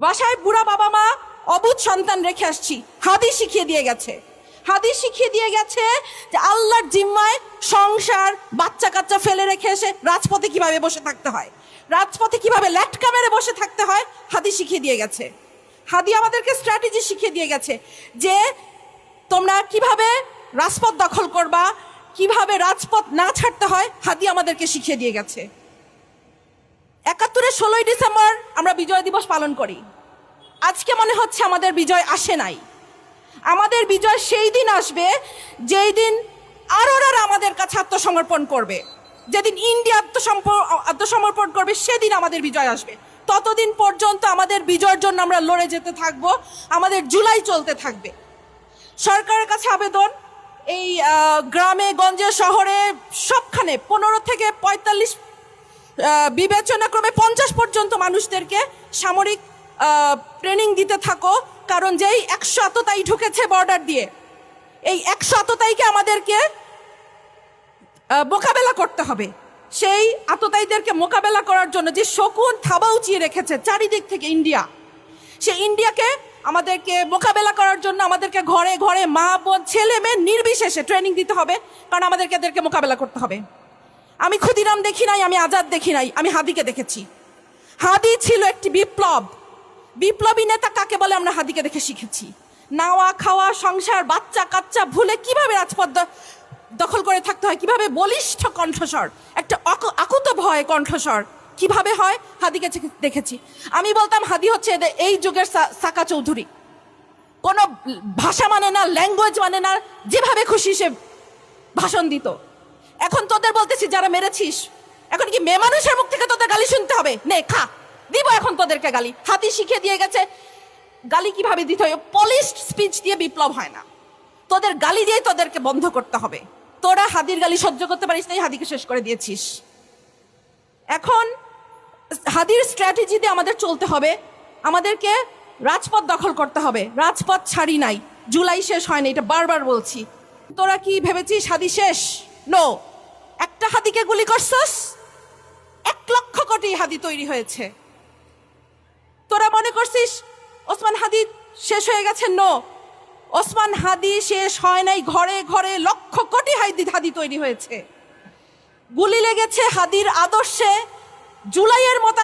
বাসায় বুড়া বাবা মা অবুঝ সন্তান রেখে আসছি, হাদিস শিখিয়ে দিয়ে গেছে। হাদিস শিখিয়ে দিয়ে গেছে যে আল্লাহর জিম্মায় সংসার বাচ্চা কাচ্চা ফেলে রেখে এসে রাজপথে কিভাবে বসে থাকতে হয়, রাজপথে কিভাবে ল্যাটকা মেরে বসে থাকতে হয়, হাদিস শিখিয়ে দিয়ে গেছে। হাদি আমাদেরকে স্ট্র্যাটেজি শিখিয়ে দিয়ে গেছে যে তোমরা কিভাবে রাজপথ দখল করবা, কিভাবে রাজপথ না ছাড়তে হয়, হাদি আমাদেরকে শিখিয়ে দিয়ে গেছে। ৭১-এর ১৬ই ডিসেম্বর আমরা বিজয় দিবস পালন করি। আজকে মনে হচ্ছে আমাদের বিজয় আসে নাই। আমাদের বিজয় সেই দিন আসবে যেই দিন আরোরা আমাদের কাছে আত্মসমর্পণ করবে, যেদিন ইন্ডিয়া আত্মসমর্পণ করবে, সেদিন আমাদের বিজয় আসবে। ততদিন পর্যন্ত আমাদের বিজয়ের জন্য আমরা লড়ে যেতে থাকবো, আমাদের জুলাই চলতে থাকবে। সরকারের কাছে আবেদন, এই গ্রামে গঞ্জে শহরে সবখানে ১৫ থেকে ৪৫ বিবেচনাক্রমে ৫০ পর্যন্ত মানুষদেরকে সামরিক ট্রেনিং দিতে থাকো, কারণ যেই ১০০ আততায়ী ঢুকেছে বর্ডার দিয়ে, এই ১০০ আততায়ীকে আমাদেরকে মোকাবেলা করতে হবে। সেই আততায়ীদেরকে মোকাবেলা করার জন্য যে শকুন থাবা উঁচিয়ে রেখেছে চারিদিক থেকে ইন্ডিয়া, সেই ইন্ডিয়াকে আমাদেরকে মোকাবেলা করার জন্য আমাদেরকে ঘরে ঘরে মা বোন ছেলে মেয়ে নির্বিশেষে ট্রেনিং দিতে হবে, কারণ আমাদেরকে এদেরকে মোকাবেলা করতে হবে। আমি ক্ষুদিরাম দেখি নাই, আমি আজাদ দেখি নাই, আমি হাদিকে দেখেছি। হাদি ছিল একটি বিপ্লবী নেতা। কাকে বলে আমরা হাদিকে দেখে শিখেছি। নাওয়া খাওয়া সংসার বাচ্চা কাচ্চা ভুলে কিভাবে রাজপথ দখল করে থাকতে হয়, কিভাবে বলিষ্ঠ কণ্ঠস্বর, একটা আকুত ভয় কণ্ঠস্বর কিভাবে হয়, হাদিকে দেখেছি। আমি বলতাম হাদি হচ্ছে এই যুগের সাকা চৌধুরী। কোনো ভাষা মানে না, ল্যাঙ্গুয়েজ মানে না, যেভাবে খুশি সে ভাষণ দিত। এখন তোদের বলতেছি যারা মেরেছিস, এখন কি মেয়ে মানুষের মুখ থেকে তোদের গালি শুনতে হবে? নে খা, দিব এখন তোদেরকে গালি। হাদি শিখিয়ে দিয়ে গেছে গালি কিভাবে দিতে হয়। পলিশড স্পিচ দিয়ে বিপ্লব হয় না, তোদের গালি দিয়ে তোদেরকে বন্ধ করতে হবে। তোরা হাদির গালি সহ্য করতে পারিস না, হাদিকে শেষ করে দিয়েছিস। এখন হাদির স্ট্র্যাটেজি দিয়ে আমাদের চলতে হবে, আমাদেরকে রাজপথ দখল করতে হবে। রাজপথ ছাড়ি নাই, জুলাই শেষ হয় না, এটা বারবার বলছি। তোরা কি ভেবেছিস হাদি শেষ? নো। একটা হাদিকে গুলি করছস, ১,০০,০০০ কোটি হাদি তৈরি হয়েছে। তোরা মনে করছিস ওসমান হাদি শেষ হয়ে গেছে? নো, ওসমান হাদি শেষ হয় নাই, ঘরে ঘরে লক্ষ কোটি হাদি তৈরি হয়েছে। গুলি লেগেছে হাদির আদর্শে, জুলাইয়ের মতো